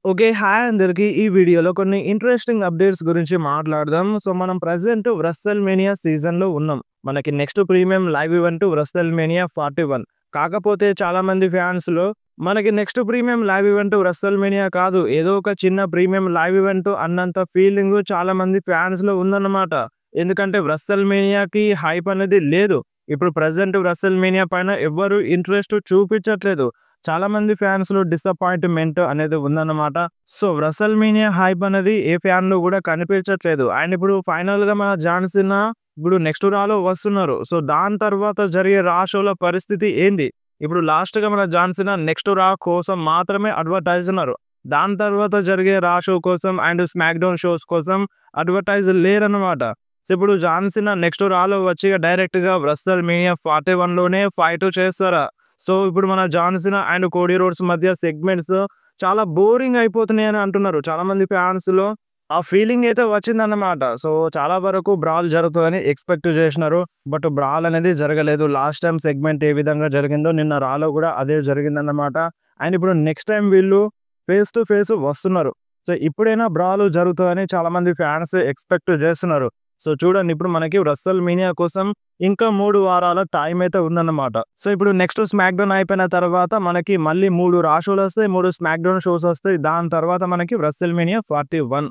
Okay. Hi అందరికి. ఈ వీడియోలో కొన్ని ఇంట్రెస్టింగ్ అప్డేట్స్ గురించి మాట్లాడదాం. సో, మనం ప్రెజెంట్ WrestleMania సీజన్‌లో ఉన్నాం. మనకి next premium live event WrestleMania 41. కాకపోతే చాలామంది ఫ్యాన్స్‌లో మనకి next premium live event WrestleMania కాదు. ఏదో ఒక చిన్న ప్రీమియం లైవ్ ఈవెంట్ అన్నంత ఫీలింగ్ చాలామంది ఫ్యాన్స్‌లో ఉందన్నమాట. ఎందుకంటే WrestleManiaకి హైప్ అనేది లేదు. ఇప్పుడు ప్రెజెంట్ WrestleMania పైన ఎవ్వరు ఇంట్రెస్ట్ చూపించట్లేదు. చాలా మంది ఫ్యాన్స్‌లో డిసప్పాయింట్‌మెంట్ అనేది ఉందన్నమాట. సో, WrestleMania హైప్ అనేది ఏ ఫ్యాన్‌లో గూడా కనిపించట్లేదు. అండ్ ఇప్పుడు ఫైనల్‌గా మన జాన్ సీనా ఇప్పుడు నెక్స్ట్ రాలో వస్తున్నారు. సో, దాని తర్వాత జరిగే రా షోల పరిస్థితి ఏంది? ఇప్పుడు లాస్ట్‌గా మన జాన్ సీనా నెక్స్ట్ రా కోసం మాత్రమే అడ్వర్టైజ్ ఉన్నారు. దాని తర్వాత జరిగే రా షో కోసం అండ్ స్మాక్ డౌన్ షోస్ కోసం అడ్వర్టైజ్ లేరన్నమాట. సో, ఇప్పుడు జాన్ సీనా నెక్స్ట్ రాలో వచ్చి డైరెక్ట్‌గా WrestleMania 41లోనే ఫైట్ చేస్తారా? సో, ఇప్పుడు మన John Cena and Cody Rhodes మధ్య సెగ్మెంట్స్ చాలా బోరింగ్ అయిపోతున్నాయని అంటున్నారు. చాలామంది ఫ్యాన్స్‌లో ఆ ఫీలింగ్ అయితే వచ్చిందన్నమాట. సో, చాలా వరకు బ్రాల్ జరుగుతదని ఎక్స్‌పెక్ట్ చేసినారు. బట్ బ్రాల్ అనేది జరగలేదు. లాస్ట్ టైమ్ సెగ్మెంట్ ఏ విధంగా జరిగిందో నిన్న రాలో కూడా అదే జరిగిందన్నమాట. అండ్ ఇప్పుడు నెక్స్ట్ టైమ్ వీళ్ళు ఫేస్ టు ఫేస్ వస్తున్నారు. సో, ఇప్పుడైనా బ్రాల్ జరుగుతదని చాలామంది ఫ్యాన్స్ ఎక్స్‌పెక్ట్ చేస్తున్నారు. సో, చూడండి ఇప్పుడు మనకి WrestleMania కోసం ఇంకా 3 వారాల టైం అయితే ఉందన్నమాట. సో, ఇప్పుడు నెక్స్ట్ స్మాక్ డౌన్ అయిపోయిన తర్వాత మనకి మళ్ళీ 3 రా షోలొస్తాయి. 3 స్మాక్ డౌన్ షోస్ వస్తాయి. దాని తర్వాత మనకి WrestleMania 41.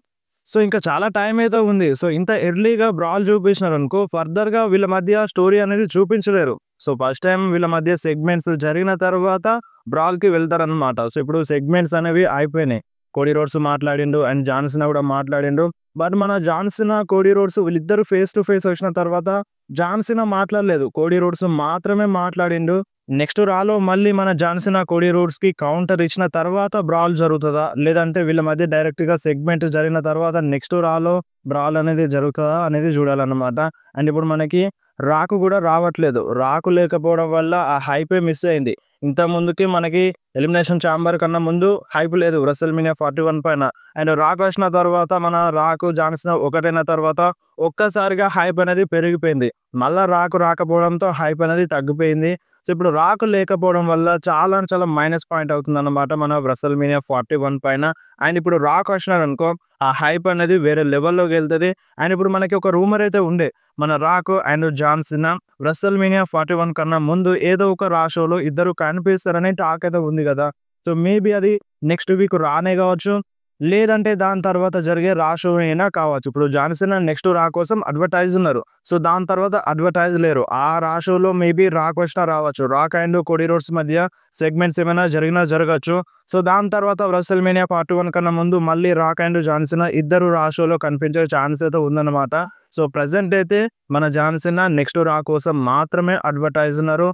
సో, ఇంకా చాలా టైం అయితే ఉంది. సో, ఇంత ఎర్లీగా బ్రాల్ చూపించినారనుకో ఫర్దర్‌గా వీళ్ళ మధ్య స్టోరీ అనేది చూపించలేరు. సో, ఫస్ట్ టైమ్ వీళ్ళ మధ్య సెగ్మెంట్స్ జరిగిన తర్వాత బ్రాల్‌కి వెళ్తారనమాట. సో, ఇప్పుడు సెగ్మెంట్స్ అనేవి అయిపోయినాయి. కోడీ రోడ్స్ మాట్లాడిండు అండ్ జాన్ సీనా కూడా మాట్లాడిండు. బట్ మన జాన్ సీనా, కోడీ రోడ్స్ వీళ్ళిద్దరూ ఫేస్ టు ఫేస్ వచ్చిన తర్వాత జాన్ సీనా మాట్లాడలేదు. కోడీ రోడ్స్ మాత్రమే మాట్లాడిండు. నెక్స్ట్ రాలో మళ్ళీ మన జాన్ సీనా, కోడీ రోడ్స్‌కి కౌంటర్ ఇచ్చిన తర్వాత బ్రాల్ జరుగుతదా? లేదంటే వీళ్ళ మధ్య డైరెక్ట్‌గా సెగ్మెంట్ జరిగిన తర్వాత నెక్స్ట్ రాలో బ్రాల్ అనేది జరుగుతదా అనేది చూడాలన్నమాట. అండ్ ఇప్పుడు మనకి రాకు కూడా రావట్లేదు. రాకు లేకపోవడం వల్ల ఆ హైపే మిస్ అయింది. ఇంతకుముందుకి మనకి ఎలిమినేషన్ చాంబర్ కన్నా ముందు హైప్ లేదు WrestleMania 41 పైన. అండ్ రాక్ వచ్చిన తర్వాత మన రాకు, జాన్ సీనా ఒకటైన తర్వాత ఒక్కసారిగా హైప్ అనేది పెరిగిపోయింది. మళ్ళా రాకు రాకపోవడంతో హైప్ అనేది తగ్గిపోయింది. సో, ఇప్పుడు రాకు లేకపోవడం వల్ల చాలా అంటే చాలా మైనస్ పాయింట్ అవుతుందన్నమాట మన WrestleMania 41 పైన. అండ్ ఇప్పుడు రాక్ వచ్చినాడనుకో ఆ హైప్ అనేది వేరే లెవెల్‌లోకెళ్తది. అండ్ ఇప్పుడు మనకి ఒక రూమర్ అయితే ఉండే. మన Rock and John Cena WrestleMania 41 కన్నా ముందు ఏదో ఒక రా షోలో ఇద్దరు కనిపిస్తారని టాక్ అయితే ఉంది గదా! సో, మేబీ అది నెక్స్ట్ వీక్ రానే గావచ్చు. లేదంటే దాని తర్వాత జరిగే రా షో అయినా కావచ్చు. ఇప్పుడు జాన్ సీనా నెక్స్ట్ రా కోసం అడ్వర్టైజ్ ఉన్నారు. సో, దాని తర్వాత అడ్వర్టైజ్ లేరు. ఆ రా షోలో మేబీ రాక్ వచ్చినా రావచ్చు. రాక్ అండ్ కోడీ రోడ్స్ మధ్య సెగ్మెంట్స్ ఏమైనా జరిగినా జరగచ్చు. సో, దాని తర్వాత WrestleMania 41 కన్నా ముందు మళ్ళీ రాక్ అండ్ జాన్ సీనా ఇద్దరు రా షోలో కనిపించే ఛాన్స్ అయితే ఉందన్నమాట. సో, ప్రెజెంట్ అయితే మన జాన్ సీనా నెక్స్ట్ రా కోసం మాత్రమే అడ్వర్టైజ్ ఉన్నారు.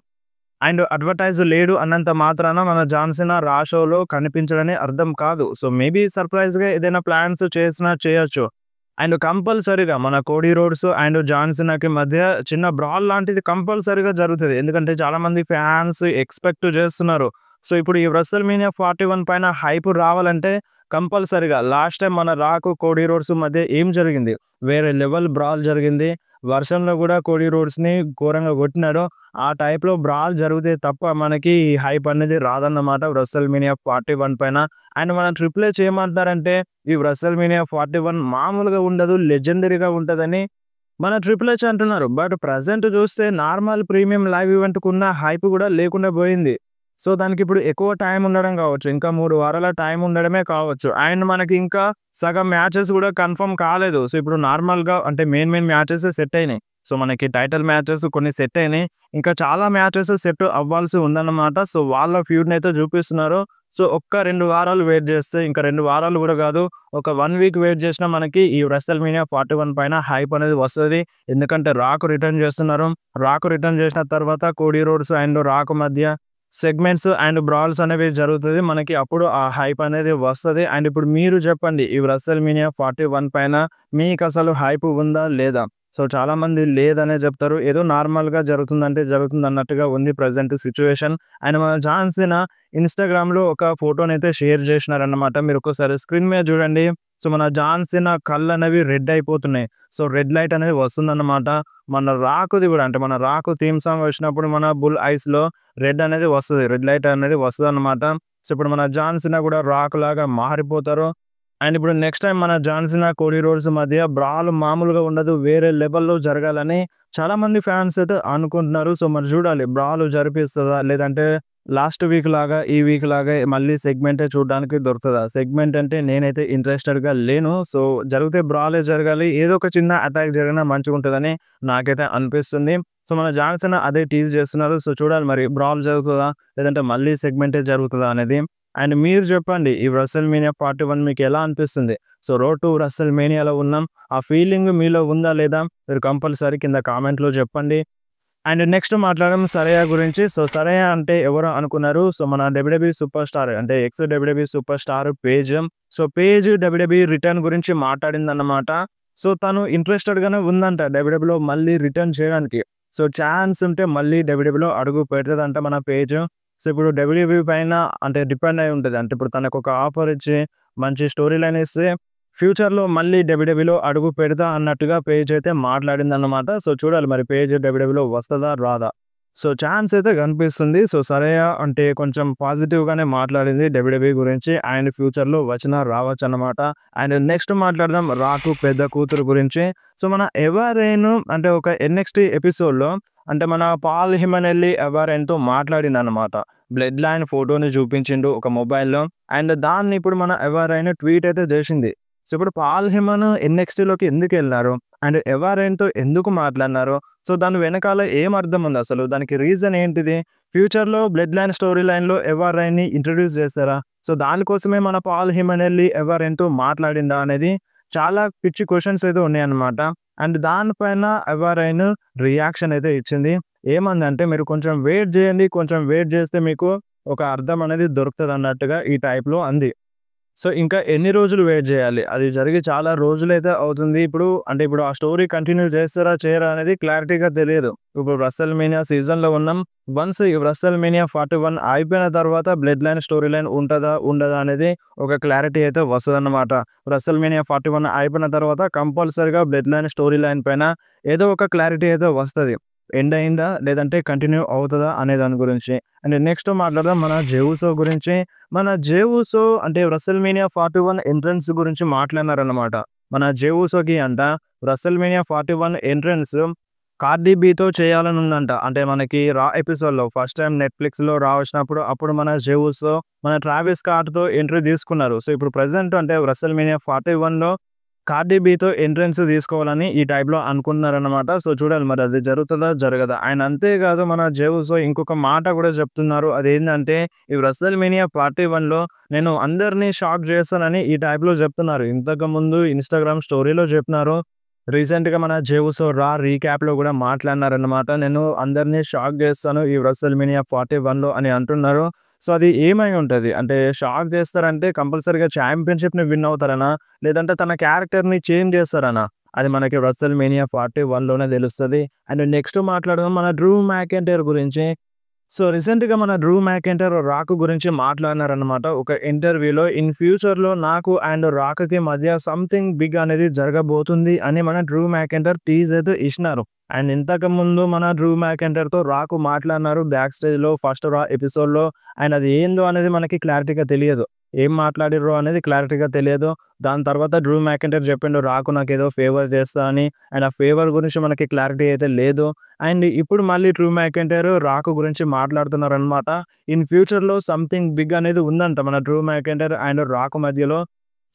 అండ్ అడ్వర్టైజ్ లేడు అన్నంత మాత్రాన మన జాన్ సీనా రా షోలో కనిపించడని అర్థం కాదు. సో, మేబీ సర్ప్రైజ్‌గా ఏదైనా ప్లాన్స్ చేసినా చేయొచ్చు. అండ్ కంపల్సరీగా మన కోడీ రోడ్స్ అండ్ జాన్ సీనాకి మధ్య చిన్న బ్రాల్ లాంటిది కంపల్సరీగా జరుగుతది. ఎందుకంటే చాలామంది ఫ్యాన్స్ ఎక్స్‌పెక్ట్ చేస్తున్నారు. సో, ఇప్పుడు ఈ WrestleMania 41 పైన హైప్ రావాలంటే కంపల్సరీగా లాస్ట్ టైమ్ మన రాకు, కోడీ రోడ్స్ మధ్య ఏం జరిగింది? వేరే లెవెల్ బ్రాల్ జరిగింది. వర్షంలో కూడా కోడీ రోడ్స్‌ని ఘోరంగా కొట్టినాడు. ఆ టైప్‌లో బ్రాల్ జరిగితే తప్ప మనకి ఈ హైప్ అనేది రాదన్నమాట WrestleMania 41 పైన. అండ్ మన ట్రిపుల్ హెచ్ ఏమంటున్నారంటే ఈ WrestleMania 41 మామూలుగా ఉండదు, లెజెండరీగా ఉంటదని మన ట్రిపుల్ హెచ్ అంటున్నారు. బట్ ప్రెజెంట్ చూస్తే నార్మల్ ప్రీమియం లైవ్ ఈవెంట్‌కున్న హైప్ కూడా లేకుండా పోయింది. సో, దానికిప్పుడు ఎక్కువ టైం ఉండడం కావచ్చు. ఇంకా 3 వారాల టైం ఉండడమే కావచ్చు. అండ్ మనకి ఇంకా సగం మ్యాచెస్ కూడా కన్ఫర్మ్ కాలేదు. సో, ఇప్పుడు నార్మల్‌గా అంటే మెయిన్ మ్యాచెసే సెట్ అయినాయి. సో, మనకి టైటిల్ మ్యాచెస్ కొన్ని సెట్ అయినాయి. ఇంకా చాలా మ్యాచెస్ సెట్ అవ్వాల్సి ఉందన్నమాట. సో, వాళ్ళ ఫ్యూడ్‌నైతే చూపిస్తున్నారు. సో, ఒక్క 2 వారాలు వెయిట్ చేస్తే ఇంకా 2 వారాలు కూడా కాదు. ఒక 1 వీక్ వెయిట్ చేసినా మనకి ఈ WrestleMania 41 పైన హైప్ అనేది వస్తది. ఎందుకంటే రాక్ రిటర్న్ చేస్తున్నారు. రాక్ రిటర్న్ చేసిన తర్వాత కోడీ రోడ్స్ అండ్ రాక్ మధ్య సెగ్మెంట్స్ అండ్ బ్రాల్స్ అనేవి జరుగుతది. మనకి అప్పుడు ఆ హైప్ అనేది వస్తది. అండ్ ఇప్పుడు మీరు చెప్పండి ఈ WrestleMania 41 పైన మీకసలు హైప్ ఉందా? లేదా? సో, చాలామంది లేదనే చెప్తారు. ఏదో నార్మల్‌గా జరుగుతుందంటే జరుగుతుందన్నట్టుగా ఉంది ప్రెజెంట్ సిట్యుయేషన్. అండ్ మన జాన్ సీనా ఇన్‌స్టాగ్రామ్‌లో ఒక ఫోటోనైతే షేర్ చేసినారన్నమాట. మీరొకసారి స్క్రీన్ మీద చూడండి. సో, మన జాన్ సీనా కళ్ళనేవి రెడ్ అయిపోతున్నాయి. సో, రెడ్ లైట్ అనేది వస్తుందన్నమాట. మన రాకుది గూడా అంటే మన రాకు థీమ్ సాంగ్ వచ్చినప్పుడు మన బుల్ ఐస్‌లో రెడ్ అనేది వస్తది. రెడ్ లైట్ అనేది వస్తదన్నమాట. సో ఇప్పుడు మన జాన్ సీనా కూడా రాక్ లాగా మారిపోతారు. అండ్ ఇప్పుడు నెక్స్ట్ టైమ్ మన జాన్ సీనా, కోడీ రోడ్స్ మధ్య బ్రాల్ మామూలుగా ఉండదు. వేరే లెవెల్‌లో జరగాలని చాలామంది ఫ్యాన్స్ అయితే అనుకుంటున్నారు. సో మరి చూడాలి బ్రాల్ జరిపిస్తదా? లేదంటే లాస్ట్ వీక్ లాగా, ఈ వీక్ లాగా మళ్ళీ సెగ్మెంటే చూడడానికి దొరుకుతదా? సెగ్మెంట్ అంటే నేనైతే ఇంట్రెస్టెడ్‌గా లేను. సో జరిగితే బ్రాలే జరగాలి. ఏదో ఒక చిన్న అటాక్ జరిగినా మంచిగుంటదని నాకైతే అనిపిస్తుంది. సో మన జాన్ సీనా అదే టీజ్ చేస్తున్నారు. సో చూడాలి మరి బ్రాల్ జరుగుతదా? లేదంటే మళ్ళీ సెగ్మెంటే జరుగుతదా అనేది. అండ్ మీరు చెప్పండి ఈ వ్రెసెల్ మేనియా పార్ట్ 1 మీకు ఎలా అనిపిస్తుంది? సో రోడ్ టు వ్రెసెల్ మేనియాలో ఉన్నాం. ఆ ఫీలింగ్ మీలో ఉందా లేదా? మీరు కంపల్సరీ కింద కామెంట్‌లో చెప్పండి. అండ్ నెక్స్ట్ మాట్లాడడం సరయా గురించి. సో సరయా అంటే ఎవరు అనుకున్నారు? సో మన డబ్ల్యూడబ్ల్యూఈ సూపర్ స్టార్ అంటే X WWE super star page. So page WWE return గురించి మాట్లాడిందన్నమాట. సో తను ఇంట్రెస్టెడ్‌గానే ఉందంట డబ్ల్యూడబ్ల్యూఈలో మళ్ళీ రిటర్న్ చేయడానికి. సో ఛాన్స్ ఉంటే మళ్ళీ డబ్ల్యూడబ్ల్యూఈలో అడుగు పెడతదంట మన పేజ్. సో ఇప్పుడు డబ్ల్యూడబ్ల్యూఈ పైన అంటే డిపెండ్ అయి ఉంటది. అంటే ఇప్పుడు తనకొక ఆఫర్ ఇచ్చి మంచి స్టోరీ లైన్ ఇస్తే ఫ్యూచర్‌లో మళ్ళీ డబ్ల్యూడబ్ల్యూఈలో అడుగు పెడతా అన్నట్టుగా పేజ్ అయితే మాట్లాడిందన్నమాట. సో చూడాలి మరి పేజ్ డబ్ల్యూడబ్ల్యూఈలో వస్తదా? రాదా? సో ఛాన్స్ అయితే కనిపిస్తుంది. సో సరయా అంటే కొంచెం పాజిటివ్‌గానే మాట్లాడింది డబ్ల్యూడబ్ల్యూఈ గురించి. అండ్ ఫ్యూచర్‌లో వచ్చినా రావచ్చన్నమాట. అండ్ నెక్స్ట్ మాట్లాడదాం రాకు పెద్ద కూతురు గురించి. సో మన ఎవరైను అంటే ఒక ఎన్ఎక్స్‌టీ ఎపిసోడ్‌లో అంటే మన పాల్ హిమనెల్లి ఎవరైన్‌తో మాట్లాడిందన్నమాట. బ్లడ్ లైన్ ఫోటోని చూపించిండు ఒక మొబైల్‌లో. అండ్ దాన్ని ఇప్పుడు మన ఎవరైనా ట్వీట్ అయితే చేసింది. సో ఇప్పుడు పాల్ హెమన్ ఎన్ఎక్స్టీలోకి ఎందుకెళ్లారు? అండ్ ఎవరైన్‌తో ఎందుకు మాట్లాడినారు? సో దాని వెనకాల ఏం అర్థం ఉంది అసలు? దానికి రీజన్ ఏంటిది? ఫ్యూచర్‌లో బ్లడ్ లైన్ స్టోరీ లైన్‌లో ఎవరైన్‌ని ఇంట్రొడ్యూస్ చేస్తారా? సో దానికోసమే మన పాల్ హిమనెల్లి ఎవరైన్‌తో మాట్లాడిందా అనేది చాలా పిచ్చి క్వెషన్స్ అయితే ఉన్నాయన్నమాట. అండ్ దానిపైన ఎవరైన్ రియాక్షన్ అయితే ఇచ్చింది. ఏమందంటే మీరు కొంచెం వెయిట్ చేయండి. కొంచెం వెయిట్ చేస్తే మీకు ఒక అర్థం అనేది దొరుకుతదన్నట్టుగా ఈ టైప్‌లో అంది. సో ఇంకా ఎన్ని రోజులు వెయిట్ జేయాలి? అది జరిగి చాలా రోజులైతే అవుతుంది. ఇప్పుడు ఆ స్టోరీ కంటిన్యూ చేస్తారా? చేయరా? అనేది క్లారిటీగా తెలియదు. ఇప్పుడు వ్రెసెల్ మేనియా సీజన్‌లో ఉన్నాం. వన్స్ ఈ వ్రెసెల్ మేనియా 41 అయిపోయిన తర్వాత బ్లడ్ లైన్ స్టోరీ లైన్ ఉంటదా? ఉండదా? అనేది ఒక క్లారిటీ అయితే వస్తదన్నమాట. వ్రెసెల్ మేనియా 41 అయిపోయిన తర్వాత కంపల్సరీగా బ్లడ్ లైన్ స్టోరీ లైన్ పైన ఏదో ఒక క్లారిటీ అయితే వస్తది. ఎండ్ అయిందా? లేదంటే కంటిన్యూ అవుతదా? అనే దాని గురించి. అండ్ నెక్స్ట్ మాట్లాడదాం మన జే ఉసో గురించి. మన జే ఉసో అంటే వ్రెసెల్ మేనియా 41 ఎంట్రన్స్ గురించి మాట్లాడినారన్నమాట. మన జే ఉసోకి అంట వ్రెసెల్ మేనియా 41 ఎంట్రన్స్ కార్డీ బీతో చేయాలని ఉందంట. అంటే మనకి రా ఎపిసోడ్‌లో ఫస్ట్ టైమ్ నెట్‌ఫ్లిక్స్‌లో రా వచ్చినప్పుడు అప్పుడు మన జే ఉసో మన ట్రావిస్ స్కాట్‌తో ఎంట్రీ తీసుకున్నారు. సో ఇప్పుడు ప్రెజెంట్ అంటే వ్రెసెల్ మేనియా 41లో కార్డీ బీతో ఎంట్రన్స్ తీసుకోవాలని ఈ టైప్‌లో అనుకున్నారన్నమాట. సో చూడాలి మరి అది జరుగుతదా? జరగదా? అండ్ అంతే కాదు మన జే ఉసో ఇంకొక మాట కూడా చెప్తున్నారు. అదేంటంటే ఈ వ్రెసెల్ మేనియా 41లో నేను అందరిని షాక్ చేస్తానని ఈ టైప్‌లో చెప్తున్నారు. ఇంతకుముందు ఇన్‌స్టాగ్రామ్ స్టోరీలో చెప్పినారు. రీసెంట్‌గా మన జే ఉసో రా రీక్యాప్‌లో కూడా మాట్లాడినారన్నమాట. నేను అందరిని షాక్ చేస్తాను ఈ వ్రెసెల్ మేనియా 41లో అని అంటున్నారు. సో అది ఏమై ఉంటది? అంటే షాక్ చేస్తారంటే కంపల్సరీగా ఛాంపియన్‌షిప్‌ని విన్ అవుతారనా? లేదంటే తన క్యారెక్టర్‌ని చేంజ్ చేస్తారనా? అది మనకి వ్రెసెల్ మేనియా 41లోనే తెలుస్తది. అండ్ నెక్స్ట్ మాట్లాడదాం మన డ్రూ మ్యాకెంటైర్ గురించి. సో రీసెంట్‌గా మన డ్రూ మ్యాకెంటైర్ రాక్ గురించి మాట్లాడినారన్నమాట. ఒక ఇంటర్వ్యూలో ఇన్ ఫ్యూచర్‌లో నాకు అండ్ రాక్‌కి మధ్య సంథింగ్ బిగ్ అనేది జరగబోతుంది అని మన డ్రూ మ్యాకెంటైర్ టీజ్ అయితే ఇచ్చినారు. అండ్ ఇంతకుముందు మన డ్రూ మ్యాకెంటైర్‌తో రాక్ మాట్లాడినారు బ్యాక్ స్టేజ్‌లో ఫస్ట్ రా ఎపిసోడ్‌లో. అండ్ అది ఏందో అనేది మనకి క్లారిటీగా తెలియదు. ఏం మాట్లాడిర్రో అనేది క్లారిటీగా తెలియదు. దాని తర్వాత డ్రూ మ్యాకెంటైర్ చెప్పిండు రాక్ నాకేదో ఫేవర్ చేస్తా అని. అండ్ ఆ ఫేవర్ గురించి మనకి క్లారిటీ అయితే లేదు. అండ్ ఇప్పుడు మళ్ళీ డ్రూ మ్యాకెంటైర్ రాక్ గురించి మాట్లాడుతున్నారనమాట. ఇన్ ఫ్యూచర్‌లో సంథింగ్ బిగ్ అనేది ఉందంట మన డ్రూ మ్యాకెంటైర్ అండ్ రాక్ మధ్యలో.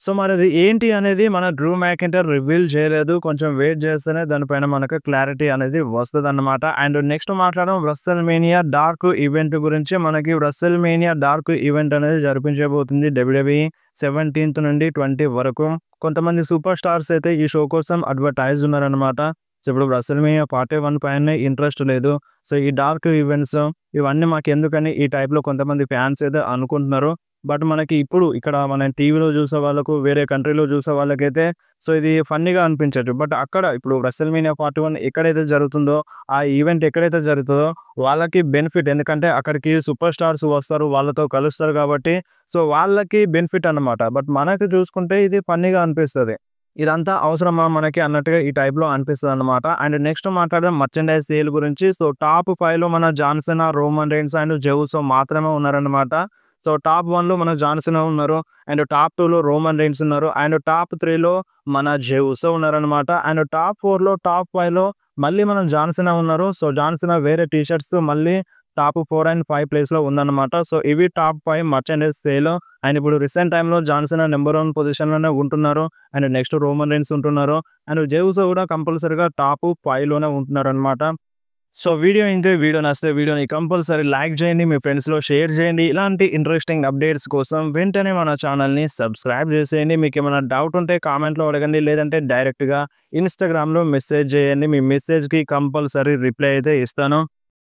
సో మరది ఏంటి అనేది మన డ్రూ మ్యాకెంటైర్ రివీల్ చేయలేదు. కొంచెం వెయిట్ చేస్తేనే దానిపైన మనకు క్లారిటీ అనేది వస్తదన్నమాట. అండ్ నెక్స్ట్ మాట్లాడడం వ్రెసెల్ మేనియా డార్క్ ఈవెంట్ గురించి. మనకి వ్రెసెల్ మేనియా డార్క్ ఈవెంట్ అనేది జరిపించబోతుంది డబ్ల్యూడబ్ల్యూఈ 17th నుండి 20 వరకు. కొంతమంది సూపర్ స్టార్స్ అయితే ఈ షో కోసం అడ్వర్టైజ్ ఉన్నారనమాట. సో ఇప్పుడు వ్రెసెల్ మేనియా పార్ట్ 1 పైనే ఇంట్రెస్ట్ లేదు. సో ఈ డార్క్ ఈవెంట్స్ ఇవన్నీ మాకెందుకని ఈ టైప్‌లో కొంతమంది ఫ్యాన్స్ అయితే అనుకుంటున్నారు. బట్ మనకి ఇప్పుడు ఇక్కడ మన టీవీలో చూసే వాళ్ళకు, వేరే కంట్రీలో చూసే వాళ్ళకైతే సో ఇది ఫన్నీగా అనిపించొచ్చు. బట్ అక్కడ ఇప్పుడు వ్రెసెల్ మేనియా పార్ట్ 1 ఎక్కడైతే జరుగుతుందో, ఆ ఈవెంట్ ఎక్కడైతే జరుగుతదో వాళ్ళకి బెనిఫిట్. ఎందుకంటే అక్కడికి సూపర్ స్టార్స్ వస్తారు. వాళ్ళతో కలుస్తారు కాబట్టి సో వాళ్ళకి బెనిఫిట్ అన్నమాట. బట్ మనకు చూసుకుంటే ఇది ఫన్నీగా అనిపిస్తది. ఇదంతా అవసరమా మనకి అన్నట్టుగా ఈ టైప్‌లో అనిపిస్తదన్నమాట. అండ్ నెక్స్ట్ మాట్లాడదాం మర్చండైజ్ సేల్ గురించి. సో టాప్ 5లో మన John Cena, Roman Reigns and Jey Uso మాత్రమే ఉన్నారన్నమాట. సో టాప్ 1లో మన జాన్ సీనా ఉన్నారు. అండ్ టాప్ 2లో రోమన్ రైన్స్ ఉన్నారు. అండ్ టాప్ 3లో మన జే ఉసో ఉన్నారనమాట. అండ్ టాప్ 4లో, టాప్ 5లో మళ్ళీ మనం జాన్ సీనా ఉన్నారు. సో జాన్ సీనా వేరే టీ షర్ట్స్ మళ్ళీ టాప్ 4 అండ్ 5 ప్లేస్‌లో ఉందన్నమాట. సో ఇవి టాప్ 5 మర్చండైజ్ సేల్. అండ్ ఇప్పుడు రీసెంట్ టైమ్‌లో జాన్ సీనా నంబర్ 1 పొజిషన్‌లోనే ఉంటున్నారు. అండ్ నెక్స్ట్ రోమన్ రైన్స్ ఉంటున్నారు. అండ్ జే ఉసో కూడా కంపల్సరీగా టాప్ 5లోనే ఉంటున్నారనమాట. సో వీడియో నచ్చితే వీడియోని కంపల్సరీ లైక్ చేయండి. మీ ఫ్రెండ్స్‌లో షేర్ చేయండి. ఇలాంటి ఇంట్రెస్టింగ్ అప్డేట్స్ కోసం వెంటనే మన ఛానల్‌ని సబ్స్క్రైబ్ చేసేయండి. మీకేమైనా డౌట్ ఉంటే కామెంట్‌లో అడగండి. లేదంటే డైరెక్ట్‌గా ఇన్‌స్టాగ్రామ్‌లో మెసేజ్ చేయండి. మీ మెసేజ్‌కి కంపల్సరీ రిప్లై అయితే ఇస్తాను.